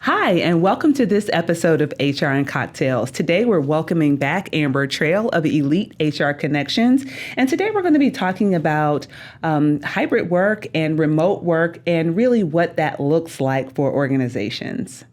Hi, and welcome to this episode of HR and Cocktails. Today, we're welcoming back Amber Trail of Elite HR Connections. And today, we're going to be talking about hybrid work and remote work and really what that looks like for organizations.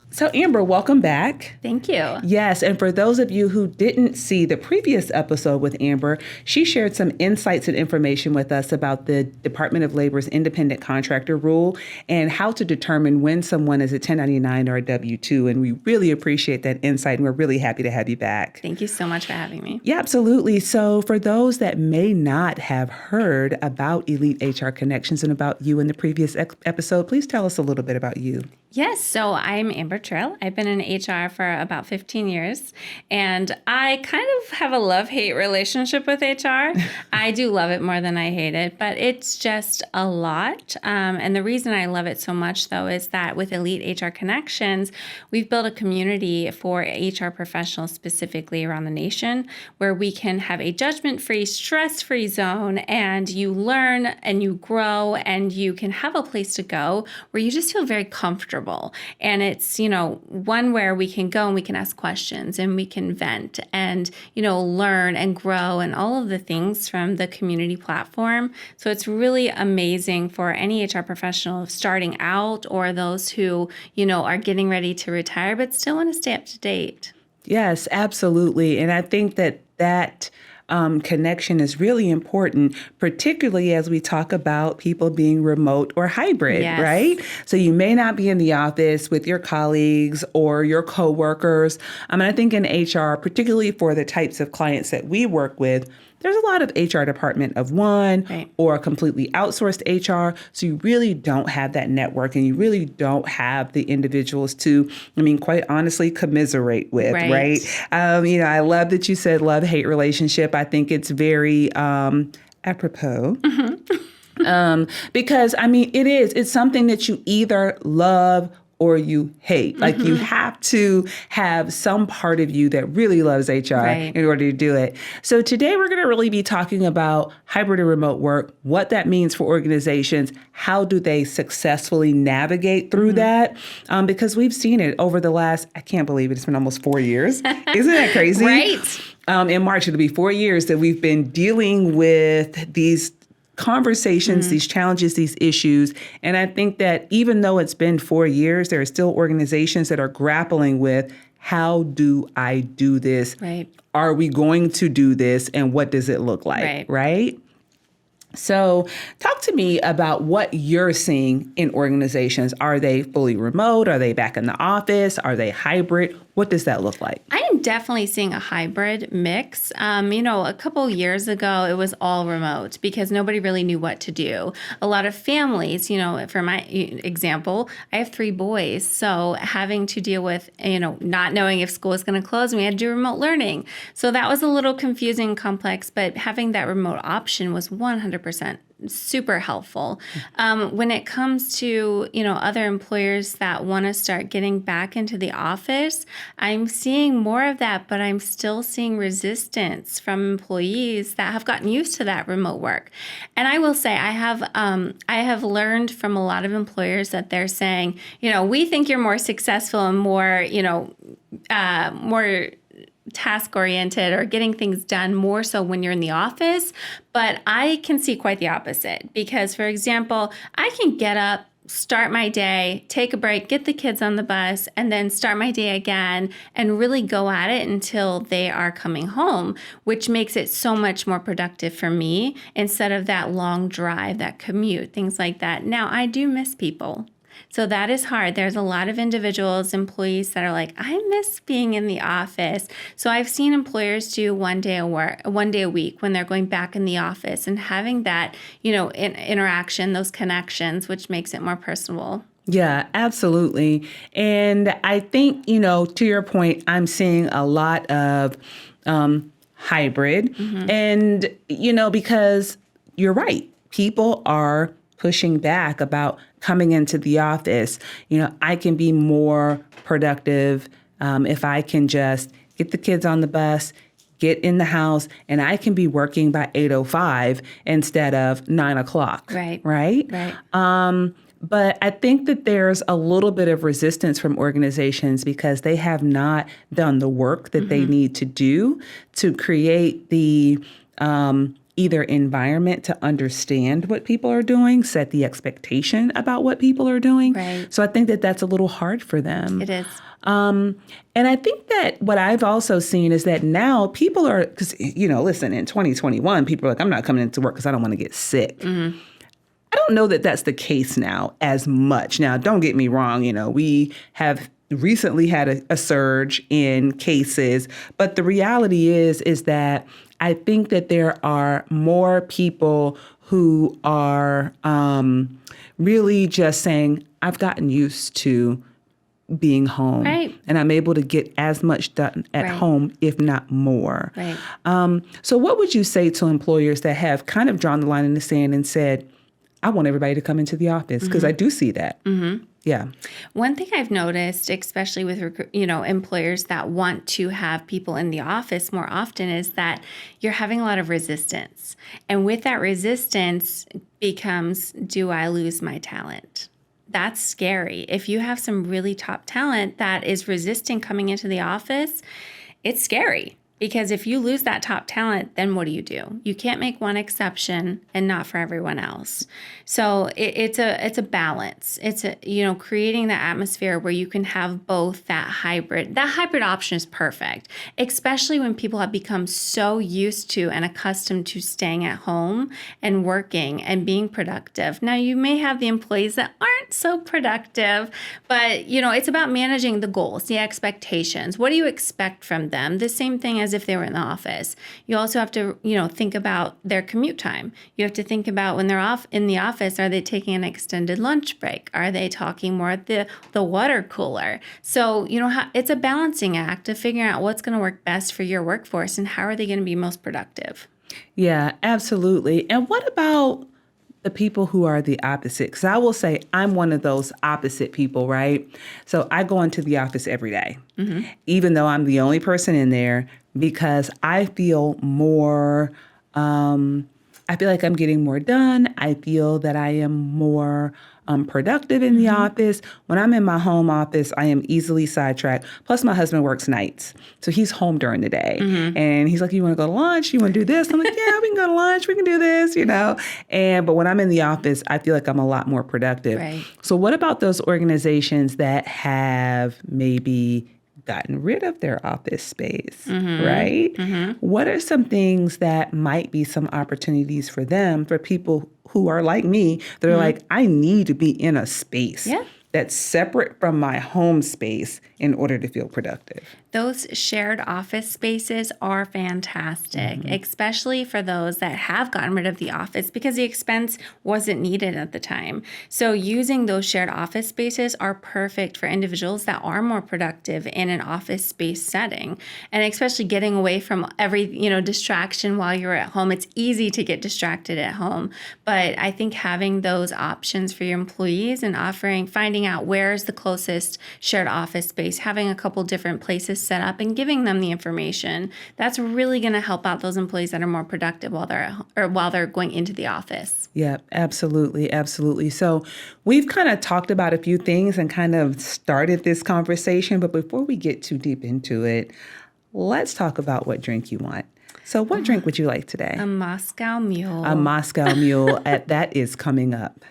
So Amber, welcome back. Thank you. Yes, and for those of you who didn't see the previous episode with Amber, she shared some insights and information with us about the Department of Labor's independent contractor rule and how to determine when someone is a 1099 or a W-2. And we really appreciate that insight, and we're really happy to have you back. Thank you so much for having me. Yeah, absolutely. So for those that may not have heard about Elite HR Connections and about you in the previous episode, please tell us a little bit about you. Yes, so I'm Amber Trail. I've been in HR for about 15 years, and I kind of have a love-hate relationship with HR. I do love it more than I hate it, but it's just a lot. And the reason I love it so much, though, is that with Elite HR Connections, we've built a community for HR professionals specifically around the nation where we can have a judgment-free, stress-free zone, and you learn and you grow and you can have a place to go where you just feel very comfortable. And it's, one where we can go and we can ask questions and we can vent and, learn and grow and all of the things from the community platform. So it's really amazing for any HR professional starting out or those who, are getting ready to retire but still want to stay up to date. Yes, absolutely. And I think that connection is really important, particularly as we talk about people being remote or hybrid, Yes. right? So you may not be in the office with your colleagues or your coworkers. I think in HR, particularly for the types of clients that we work with, there's a lot of HR department of one Right. or completely outsourced HR. So you really don't have that network and you really don't have the individuals to, quite honestly, commiserate with, right? I love that you said love-hate relationship. I think it's very apropos. Mm-hmm. Because, it's something that you either love or you hate. Like you have to have some part of you that really loves HR in order to do it. So today we're going to really be talking about hybrid and remote work, what that means for organizations, how do they successfully navigate through that? Because we've seen it over the last, I can't believe it's been almost 4 years. Isn't that crazy? Right. In March, it'll be 4 years that we've been dealing with these conversations, these challenges, these issues. And I think that even though it's been 4 years, there are still organizations that are grappling with, how do I do this? Right. Are we going to do this? And what does it look like? Right? So talk to me about what you're seeing in organizations. Are they fully remote? Are they back in the office? Are they hybrid? What does that look like? I am definitely seeing a hybrid mix. A couple years ago, it was all remote because nobody really knew what to do. A lot of families, for my example, I have 3 boys. So having to deal with, not knowing if school is going to close, and we had to do remote learning. So that was a little confusing and complex, but having that remote option was 100% super helpful. When it comes to, other employers that want to start getting back into the office, I'm seeing more of that, but I'm still seeing resistance from employees that have gotten used to that remote work. And I will say I have learned from a lot of employers that they're saying, we think you're more successful and more, more task-oriented or getting things done more so when you're in the office. But I can see quite the opposite because, for example, I can get up, start my day, take a break, get the kids on the bus, and then start my day again and really go at it until they are coming home, which makes it so much more productive for me instead of that long drive, that commute, things like that. Now, I do miss people. So that is hard. There's a lot of individuals, employees that are like, I miss being in the office. So I've seen employers do 1 day a week when they're going back in the office and having that, interaction, those connections, which makes it more personable. Yeah, absolutely. And I think, to your point, I'm seeing a lot of hybrid and, because you're right. people are pushing back about coming into the office. I can be more productive if I can just get the kids on the bus, get in the house, and I can be working by 8:05 instead of 9:00. Right. Right? Right. But I think that there's a little bit of resistance from organizations because they have not done the work that they need to do to create the either environment to understand what people are doing, set the expectation about what people are doing. Right. So I think that that's a little hard for them. It is. And I think that what I've also seen is that now people are, because, listen, in 2021, people are like, I'm not coming into work because I don't want to get sick. I don't know that that's the case now as much. Now, don't get me wrong. We have recently had a surge in cases, but the reality is that I think that there are more people who are really just saying, I've gotten used to being home, right, and I'm able to get as much done at right, home, if not more. Right. So what would you say to employers that have kind of drawn the line in the sand and said, I want everybody to come into the office? Because I do see that. Yeah. One thing I've noticed, especially with employers that want to have people in the office more often, is that you're having a lot of resistance. And with that resistance becomes, do I lose my talent? That's scary. If you have some really top talent that is resisting coming into the office, it's scary. Because if you lose that top talent, then what do? You can't make one exception and not for everyone else. So it's a balance. It's creating the atmosphere where you can have both that hybrid. That hybrid option is perfect, especially when people have become so used to and accustomed to staying at home and working and being productive. Now, you may have the employees that aren't so productive, but it's about managing the goals, the expectations. What do you expect from them? The same thing as if they were in the office. You also have to, think about their commute time. You have to think about when they're off in the office, are they taking an extended lunch break? Are they talking more at the water cooler? So, it's a balancing act of figuring out what's going to work best for your workforce and how are they going to be most productive. Yeah, absolutely. And what about the people who are the opposite? Because I will say I'm one of those opposite people, right? So I go into the office every day, even though I'm the only person in there, because I feel more, I feel like I'm getting more done. I feel that I am more productive in the office. When I'm in my home office, I am easily sidetracked. Plus, my husband works nights, so he's home during the day. And he's like, you want to go to lunch? You want to do this? I'm like, yeah, we can go to lunch. We can do this, But when I'm in the office, I feel like I'm a lot more productive. Right. So what about those organizations that have maybe gotten rid of their office space, right? What are some things that might be some opportunities for them, for people who are like me, that are like, I need to be in a space that's separate from my home space in order to feel productive? Those shared office spaces are fantastic, especially for those that have gotten rid of the office because the expense wasn't needed at the time. So using those shared office spaces are perfect for individuals that are more productive in an office space setting. And especially getting away from every, distraction while you're at home. It's easy to get distracted at home. But I think having those options for your employees and finding out where's the closest shared office space, having a couple different places set up and giving them the information, that's really going to help out those employees that are more productive while they're going into the office. Yeah, absolutely. Absolutely. So we've kind of talked about a few things and kind of started this conversation, but before we get too deep into it, let's talk about what drink you want. So what drink would you like today? A Moscow Mule. A Moscow Mule. That is coming up.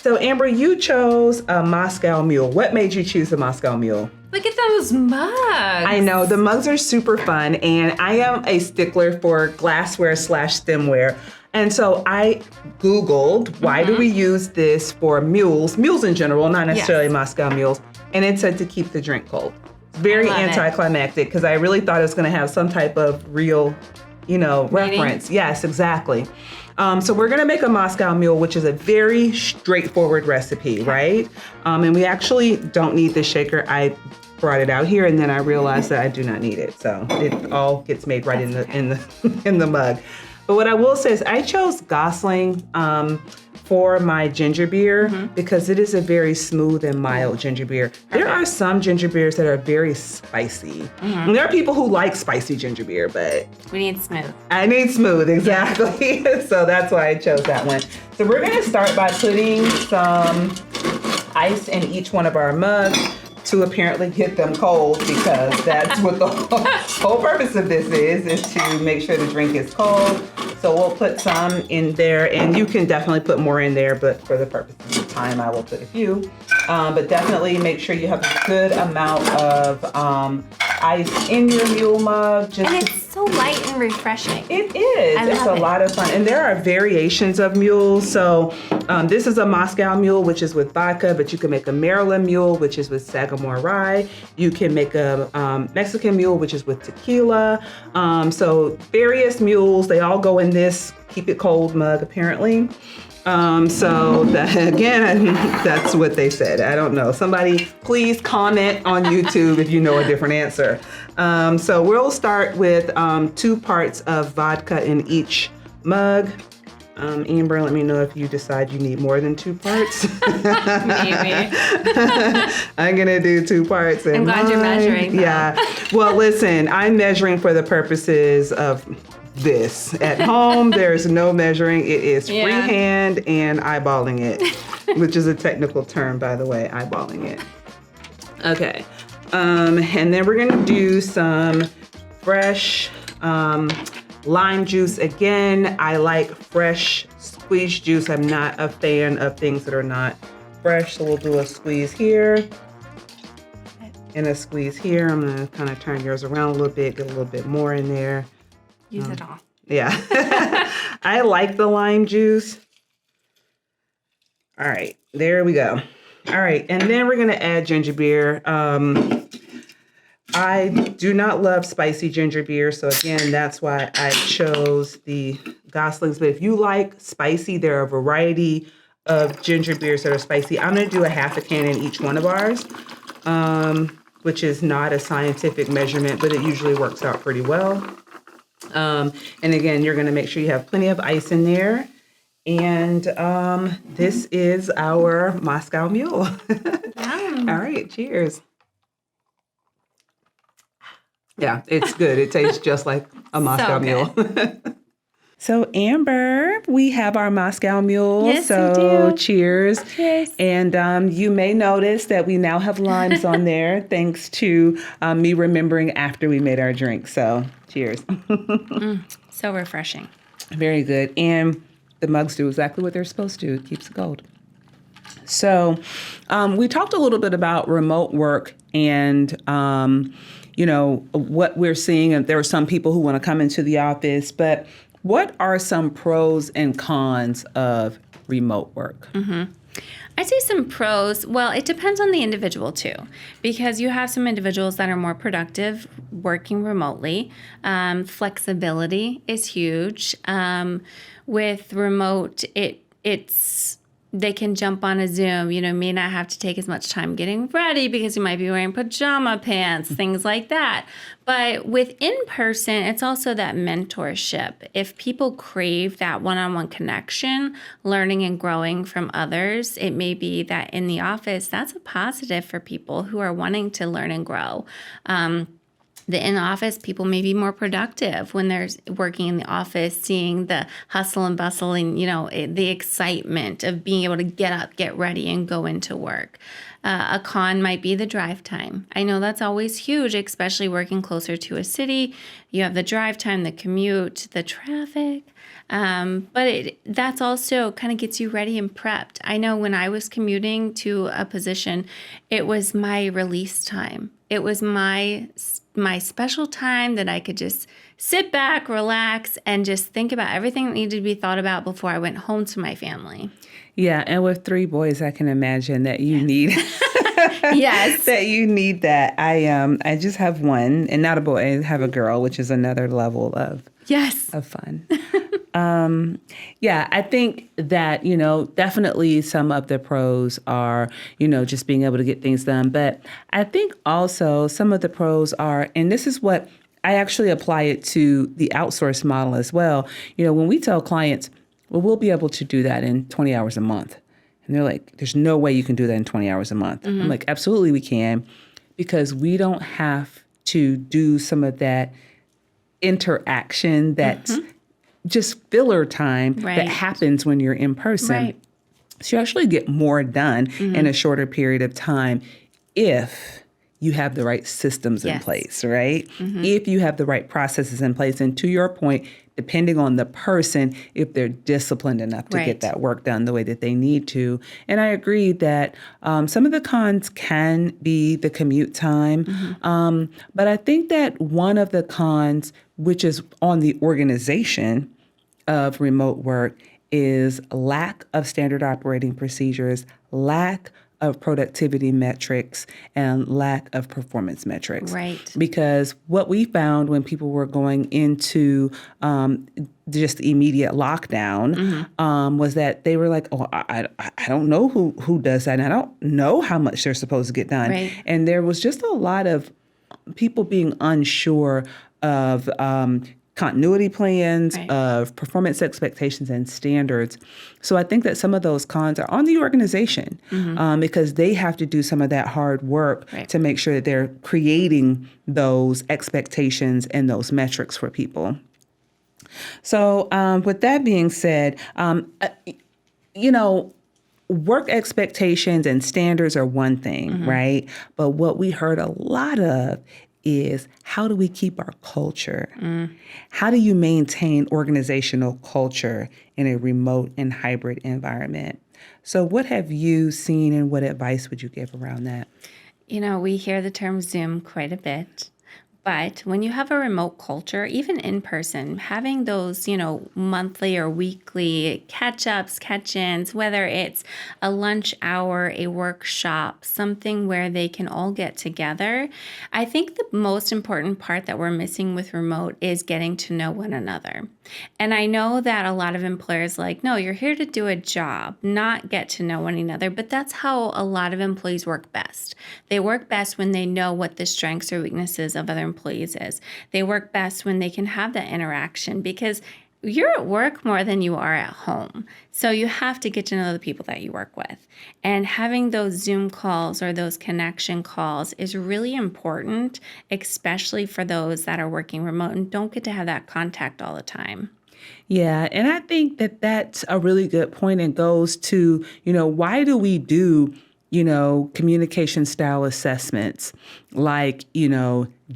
So, Amber, you chose a Moscow Mule. What made you choose a Moscow Mule? Look at those mugs. I know. The mugs are super fun, and I am a stickler for glassware/stemware. And so I Googled, why do we use this for mules in general, not necessarily Moscow Mules, and it said to keep the drink cold. Very anticlimactic, because I really thought it was going to have some type of real reference. Yes, exactly. So we're going to make a Moscow Mule, which is a very straightforward recipe, right? And we actually don't need the shaker. I brought it out here, and then I realized that I do not need it. So it all gets made right in the mug. But what I will say is I chose Gosling for my ginger beer because it is a very smooth and mild ginger beer. There are some ginger beers that are very spicy. And there are people who like spicy ginger beer, but we need smooth. I need smooth, exactly. So that's why I chose that one. So we're going to start by putting some ice in each one of our mugs to apparently get them cold, because that's what the whole purpose of this is to make sure the drink is cold. So we'll put some in there, and you can definitely put more in there, but for the purposes of time, I will put a few. But definitely make sure you have a good amount of ice in your mule mug. And it's so light and refreshing. It is. It's a lot of fun. And there are variations of mules. So this is a Moscow Mule, which is with vodka, but you can make a Maryland Mule, which is with Sagamore Rye. You can make a Mexican Mule, which is with tequila. So various mules, they all go in this keep it cold mug, apparently. So that, again, that's what they said. I don't know. Somebody please comment on YouTube if you know a different answer. So we'll start with 2 parts of vodka in each mug. Amber, let me know if you decide you need more than 2 parts. Maybe. I'm going to do 2 parts. I'm glad you're measuring. Yeah. Well, listen, I'm measuring for the purposes of this. At home, there's no measuring. It is freehand and eyeballing it, which is a technical term, by the way, eyeballing it. Okay. And then we're going to do some fresh lime juice. Again, I like fresh squeezed juice. I'm not a fan of things that are not fresh. So we'll do a squeeze here and a squeeze here. I'm going to kind of turn yours around a little bit, get a little bit more in there. Use it all. Yeah. I like the lime juice. All right, there we go. All right, and then we're going to add ginger beer. I do not love spicy ginger beer, so again, that's why I chose the Goslings. But if you like spicy, there are a variety of ginger beers that are spicy. I'm going to do a half a can in each one of ours, which is not a scientific measurement, but it usually works out pretty well. And again, you're going to make sure you have plenty of ice in there. And this is our Moscow Mule. All right, cheers. Yeah, it's good. It tastes just like a Moscow Mule. So Amber, we have our Moscow Mule. Yes, so we do. Cheers. Cheers. And you may notice that we now have limes on there, thanks to me remembering after we made our drink. So cheers. So refreshing. Very good. And the mugs do exactly what they're supposed to. It keeps it cold. So we talked a little bit about remote work and what we're seeing. And there are some people who want to come into the office, but what are some pros and cons of remote work? I see some pros. Well, it depends on the individual too, because you have some individuals that are more productive working remotely. Flexibility is huge. With remote, they can jump on a Zoom, may not have to take as much time getting ready because you might be wearing pajama pants, things like that. But with in-person, it's also that mentorship. If people crave that one-on-one connection, learning and growing from others, it may be that in the office, that's a positive for people who are wanting to learn and grow. The in-office people may be more productive when they're working in the office, seeing the hustle and bustle and, the excitement of being able to get up, get ready, and go into work. A con might be the drive time. I know that's always huge, especially working closer to a city. You have the drive time, the commute, the traffic. But that's also kind of gets you ready and prepped. I know when I was commuting to a position, it was my release time. It was my special time that I could just sit back, relax, and just think about everything that needed to be thought about before I went home to my family. Yeah, and with 3 boys, I can imagine that you need yes, that you need that. I just have one, and not a boy. I have a girl, which is another level of Yes. of fun. Yeah, I think that, definitely some of the pros are, just being able to get things done. But I think also some of the pros are, and this is what I actually apply it to the outsource model as well. When we tell clients, well, we'll be able to do that in 20 hours a month. And they're like, there's no way you can do that in 20 hours a month. I'm like, absolutely we can, because we don't have to do some of that interaction that's just filler time that happens when you're in person. Right. So you actually get more done in a shorter period of time if you have the right systems in place, right? If you have the right processes in place. And to your point, depending on the person, if they're disciplined enough to get that work done the way that they need to. And I agree that some of the cons can be the commute time. But I think that one of the cons, which is on the organization of remote work, is lack of standard operating procedures, lack of productivity metrics, and lack of performance metrics. Right. Because what we found when people were going into just immediate lockdown was that they were like, oh, I don't know who does that, and I don't know how much they're supposed to get done. Right. And there was just a lot of people being unsure of continuity plans, of performance expectations and standards. So I think that some of those cons are on the organization because they have to do some of that hard work to make sure that they're creating those expectations and those metrics for people. So with that being said, work expectations and standards are one thing, right? But what we heard a lot of is, how do we keep our culture? How do you maintain organizational culture in a remote and hybrid environment? So what have you seen, and what advice would you give around that? We hear the term Zoom quite a bit. But when you have a remote culture, even in person, having those, monthly or weekly catch-ups, catch-ins, whether it's a lunch hour, a workshop, something where they can all get together, I think the most important part that we're missing with remote is getting to know one another. And I know that a lot of employers are like, no, you're here to do a job, not get to know one another. But that's how a lot of employees work best. They work best when they know what the strengths or weaknesses of other employees is. They work best when they can have that interaction, because you're at work more than you are at home. So you have to get to know the people that you work with. And having those Zoom calls or those connection calls is really important, especially for those that are working remote and don't get to have that contact all the time. Yeah, and I think that that's a really good point, and goes to, why do we do communication style assessments like,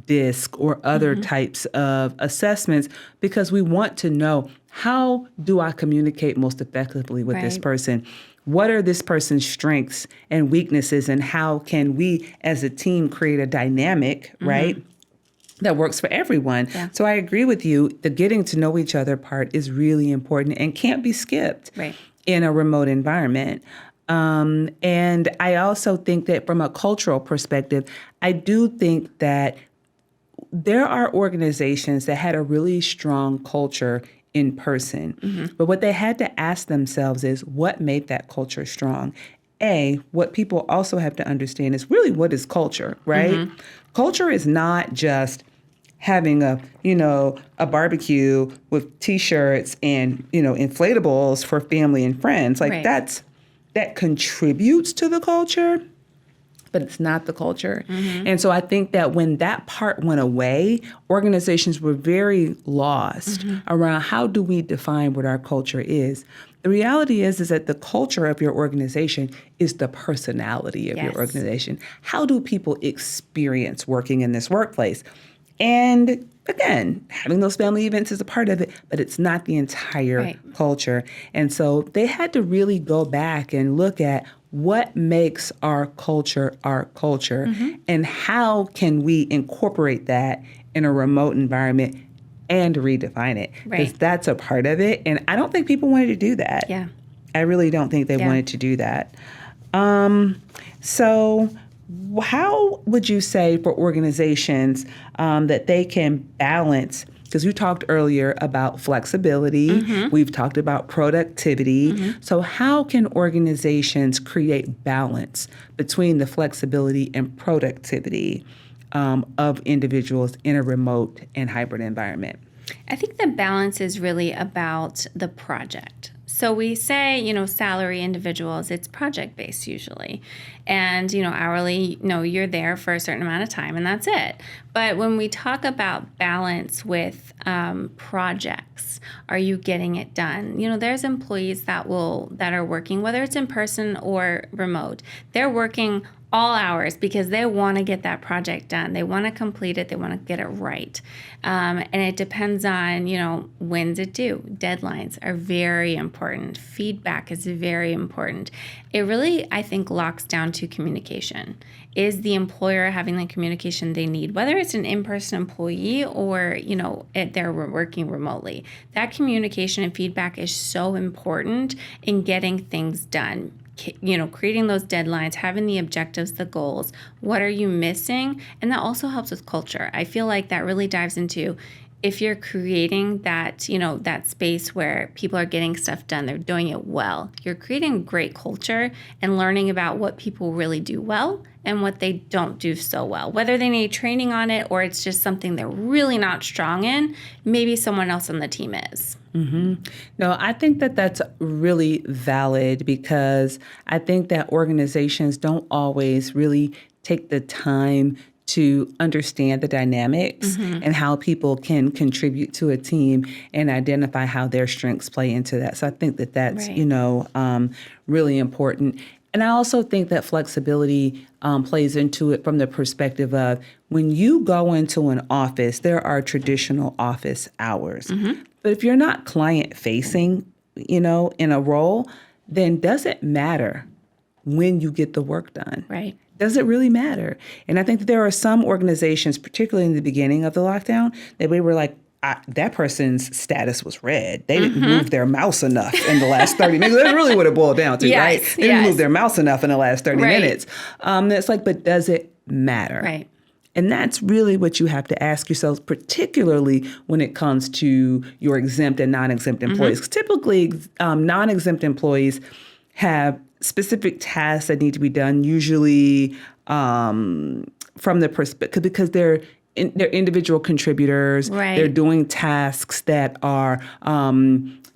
DISC or other types of assessments? Because we want to know, how do I communicate most effectively with this person? What are this person's strengths and weaknesses, and how can we as a team create a dynamic, right, that works for everyone? Yeah. So I agree with you. The getting to know each other part is really important and can't be skipped in a remote environment. And I also think that from a cultural perspective, I do think that there are organizations that had a really strong culture in person. But what they had to ask themselves is, what made that culture strong? What people also have to understand is really, what is culture, right? Culture is not just having a barbecue with T-shirts and, inflatables for family and friends. Like that contributes to the culture, but it's not the culture. And so I think that when that part went away, organizations were very lost around, how do we define what our culture is? The reality is that the culture of your organization is the personality of your organization. How do people experience working in this workplace? And again, having those family events is a part of it, but it's not the entire culture. And so they had to really go back and look at, what makes our culture, and how can we incorporate that in a remote environment and redefine it? Because that's a part of it. And I don't think people wanted to do that. Yeah, I really don't think they wanted to do that. So how would you say for organizations that they can balance because you talked earlier about flexibility. We've talked about productivity. So how can organizations create balance between the flexibility and productivity of individuals in a remote and hybrid environment? I think the balance is really about the project. So we say, salary individuals, it's project-based usually. And, hourly, you're there for a certain amount of time and that's it. But when we talk about balance with projects, are you getting it done? There's employees that are working, whether it's in person or remote, they're working all hours because they want to get that project done. They want to complete it. They want to get it right. And it depends on, when's it due? Deadlines are very important. Feedback is very important. It really, I think, locks down to communication. Is the employer having the communication they need, whether it's an in-person employee or, they're working remotely? That communication and feedback is so important in getting things done. Creating those deadlines, having the objectives, the goals, what are you missing? And that also helps with culture. I feel like that really dives into if you're creating that, that space where people are getting stuff done, they're doing it well. You're creating great culture and learning about what people really do well and what they don't do so well. Whether they need training on it or it's just something they're really not strong in, maybe someone else on the team is. No, I think that that's really valid because I think that organizations don't always really take the time to understand the dynamics and how people can contribute to a team and identify how their strengths play into that. So I think that that's, really important. And I also think that flexibility plays into it from the perspective of when you go into an office, there are traditional office hours. But if you're not client facing, in a role, then does it matter when you get the work done? Right. Does it really matter? And I think that there are some organizations, particularly in the beginning of the lockdown, that we were like, that person's status was red. They didn't move their mouse enough in the last 30 minutes. That's really what it boiled down to, right? They didn't move their mouse enough in the last 30 minutes. It's like, but does it matter? Right. And that's really what you have to ask yourselves, particularly when it comes to your exempt and non-exempt employees. 'Cause typically, non-exempt employees have specific tasks that need to be done, usually from the perspective, because they're individual contributors. Right. They're doing tasks that are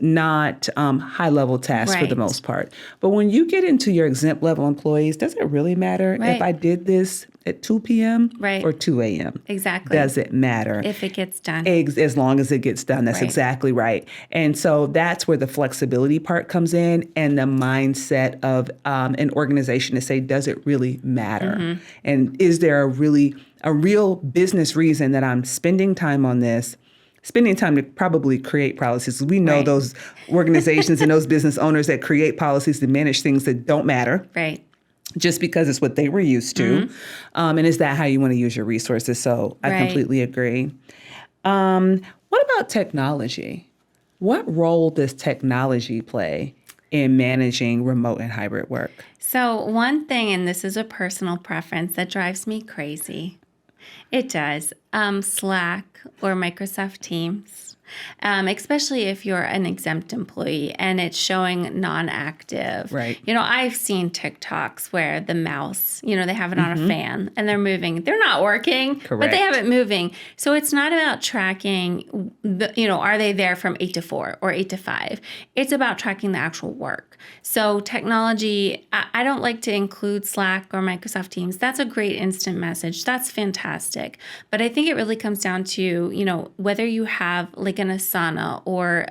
not high-level tasks for the most part. But when you get into your exempt-level employees, does it really matter if I did this at 2 p.m. or 2 a.m.? Exactly. Does it matter? If it gets done. As long as it gets done. That's exactly right. And so that's where the flexibility part comes in and the mindset of an organization to say, does it really matter? And is there a real business reason that I'm spending time on this, spending time to probably create policies? We know those organizations and those business owners that create policies to manage things that don't matter. Right. Just because it's what they were used to. And is that how you want to use your resources? So I completely agree. What about technology? What role does technology play in managing remote and hybrid work? So one thing, and this is a personal preference that drives me crazy. It does. Slack or Microsoft Teams, especially if you're an exempt employee and it's showing non-active. Right. I've seen TikToks where the mouse, they have it on a fan and they're moving. They're not working, but they have it moving. So it's not about tracking, are they there from 8 to 4 or 8 to 5? It's about tracking the actual work. So technology, I don't like to include Slack or Microsoft Teams. That's a great instant message. That's fantastic. But I think it really comes down to, whether you have like an Asana or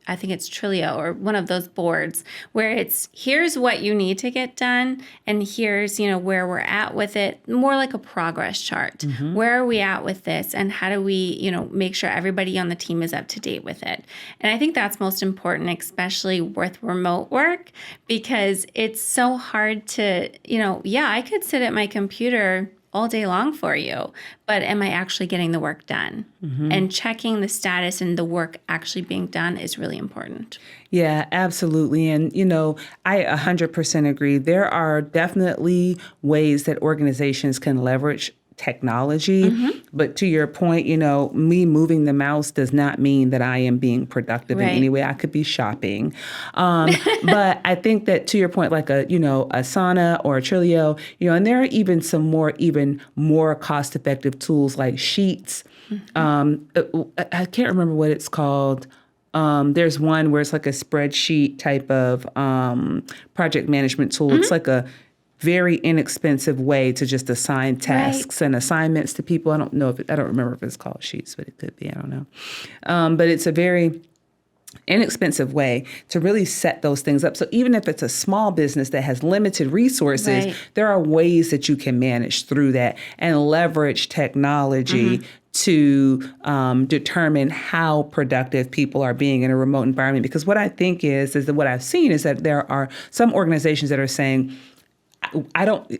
I think it's Trilio or one of those boards where it's here's what you need to get done and here's, where we're at with it, more like a progress chart. Where are we at with this and how do we, make sure everybody on the team is up to date with it? And I think that's most important, especially with remote work, because it's so hard to, I could sit at my computer all day long for you, but am I actually getting the work done? And checking the status and the work actually being done is really important. Yeah, absolutely. And, I 100% agree. There are definitely ways that organizations can leverage technology. But to your point, me moving the mouse does not mean that I am being productive in any way. I could be shopping. But I think that to your point, like a Asana or a Trello, and there are even more cost-effective tools like Sheets. I can't remember what it's called. There's one where it's like a spreadsheet type of project management tool. It's like a very inexpensive way to just assign tasks and assignments to people. I don't remember if it's called Sheets, but it could be. I don't know. But it's a very inexpensive way to really set those things up. So even if it's a small business that has limited resources, there are ways that you can manage through that and leverage technology to determine how productive people are being in a remote environment. Because what I think is that what I've seen is that there are some organizations that are saying,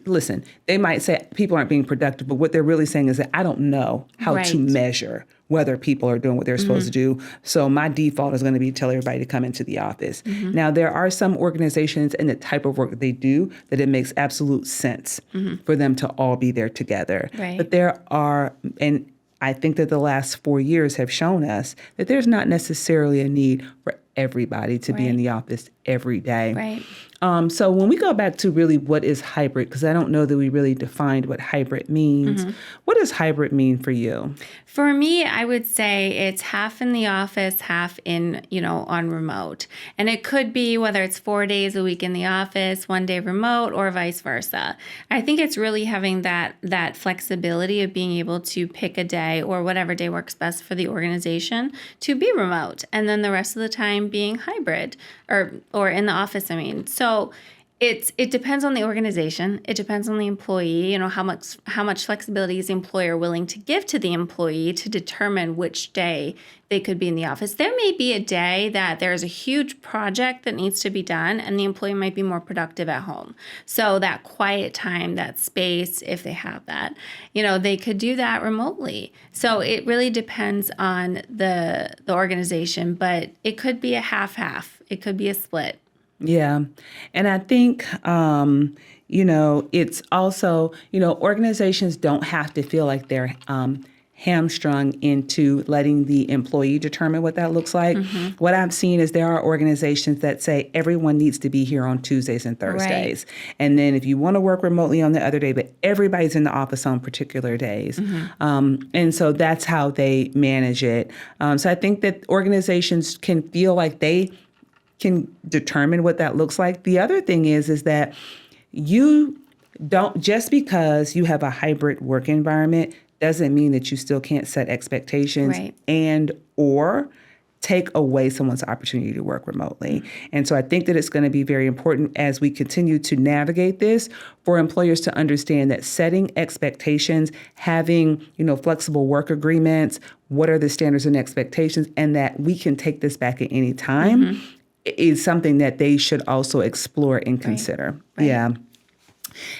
listen, they might say people aren't being productive, but what they're really saying is that I don't know how to measure whether people are doing what they're supposed to do. So my default is going to be tell everybody to come into the office. Now, there are some organizations and the type of work that they do that it makes absolute sense for them to all be there together. But there are, and I think that the last 4 years have shown us that there's not necessarily a need for everybody to be in the office every day. So when we go back to really what is hybrid, because I don't know that we really defined what hybrid means, what does hybrid mean for you? For me, I would say it's half in the office, half on remote. And it could be whether it's 4 days a week in the office, 1 day remote, or vice versa. I think it's really having that flexibility of being able to pick a day or whatever day works best for the organization to be remote. And then the rest of the time being hybrid or in the office, So it depends on the organization. It depends on the employee, how much flexibility is the employer willing to give to the employee to determine which day they could be in the office. There may be a day that there's a huge project that needs to be done and the employee might be more productive at home. So that quiet time, that space, if they have that, they could do that remotely. So it really depends on the organization, but it could be a half-half. It could be a split. Yeah. And I think, it's also, organizations don't have to feel like they're hamstrung into letting the employee determine what that looks like. What I've seen is there are organizations that say everyone needs to be here on Tuesdays and Thursdays. And then if you want to work remotely on the other day, but everybody's in the office on particular days. And so that's how they manage it. So I think that organizations can feel like they can determine what that looks like. The other thing is that you don't, just because you have a hybrid work environment doesn't mean that you still can't set expectations and or take away someone's opportunity to work remotely. And so I think that it's going to be very important as we continue to navigate this for employers to understand that setting expectations, having, flexible work agreements, what are the standards and expectations, and that we can take this back at any time is something that they should also explore and consider. Yeah.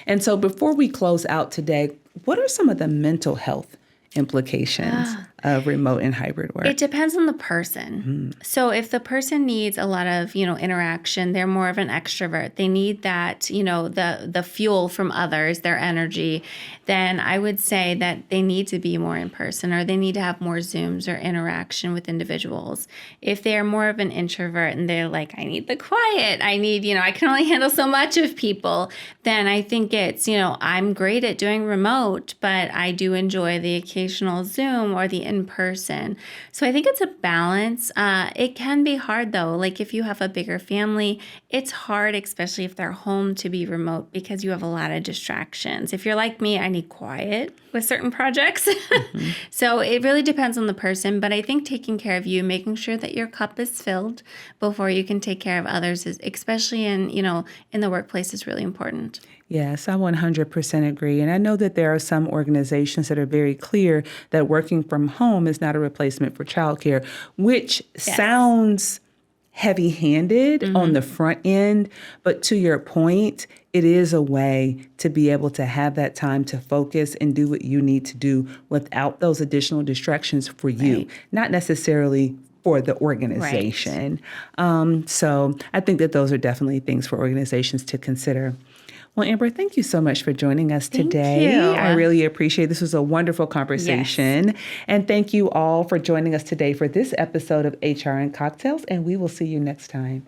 And so before we close out today, what are some of the mental health implications of remote and hybrid work? It depends on the person. So if the person needs a lot of, interaction, they're more of an extrovert. They need that, the fuel from others, their energy. Then I would say that they need to be more in person, or they need to have more Zooms or interaction with individuals. If they're more of an introvert and they're like, I need the quiet, I need, I can only handle so much of people, then I think it's, I'm great at doing remote, but I do enjoy the occasional Zoom or the in-person. So I think it's a balance. It can be hard though. Like if you have a bigger family, it's hard, especially if they're home, to be remote because you have a lot of distractions. If you're like me, I need quiet with certain projects. So it really depends on the person. But I think taking care of you, making sure that your cup is filled before you can take care of others, is, especially in the workplace, is really important. Yes, I 100% agree. And I know that there are some organizations that are very clear that working from home is not a replacement for childcare, which sounds heavy-handed on the front end. But to your point, it is a way to be able to have that time to focus and do what you need to do without those additional distractions for you, not necessarily for the organization. So I think that those are definitely things for organizations to consider. Well, Amber, thank you so much for joining us today. Thank you. I really appreciate it. This was a wonderful conversation. Yes. And thank you all for joining us today for this episode of HR and Cocktails, and we will see you next time.